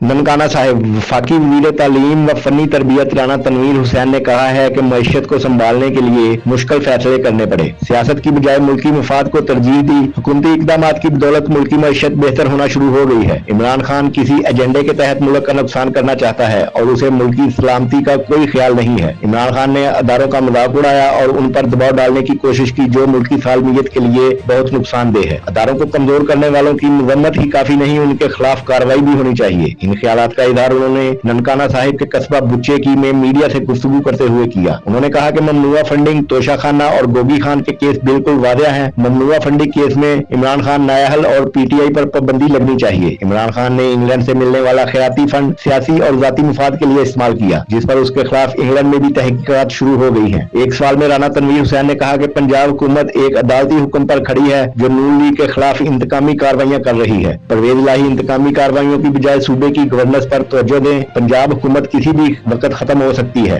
ननकाना साहिब। वफाकी वज़ीर तालीम व फनी तरबियत राना तनवीर हुसैन ने कहा है कि मईशत को संभालने के लिए मुश्किल फैसले करने पड़े। सियासत की बजाय मुल्की मफाद को तरजीह दी। हुकूमती इकदाम की बदौलत मुल्की मईशत बेहतर होना शुरू हो गई है। इमरान खान किसी एजेंडे के तहत मुल्क का नुकसान करना चाहता है और उसे मुल्की सलामती का कोई ख्याल नहीं है। इमरान खान ने अदारों का मजाक उड़ाया और उन पर दबाव डालने की कोशिश की जो मुल्की सालमियत के लिए बहुत नुकसानदेह है। अदारों को कमजोर करने वालों की मजम्मत ही काफी नहीं, उनके खिलाफ कार्रवाई भी होनी चाहिए। इन ख्यालात का इजहार उन्होंने ननकाना साहिब के कस्बा बुच्चे की में मीडिया से गुफ्तगू करते हुए किया। उन्होंने कहा कि ममनुआ फंडिंग, तोशा खाना और गोगी खान के केस बिल्कुल वाज़ेह हैं। ममनुआ फंडिंग केस में इमरान खान, नायाहल और पीटीआई पर पाबंदी लगनी चाहिए। इमरान खान ने इंग्लैंड से मिलने वाला खैराती फंड सियासी और जाती मुफाद के लिए इस्तेमाल किया, जिस पर उसके खिलाफ इंग्लैंड में भी तहकीकात शुरू हो गई है। एक सवाल में राना तनवीर हुसैन ने कहा कि पंजाब हुकूमत एक अदालती हुक्म पर खड़ी है जो नून लीग के खिलाफ इंतकामी कार्रवाइयां कर रही है। परवेज इलाही इंतकामी कार्रवाइयों की बजाय सूबे की गवर्नेंस पर तवज्जो दें। पंजाब हुकूमत किसी भी वक्त खत्म हो सकती है।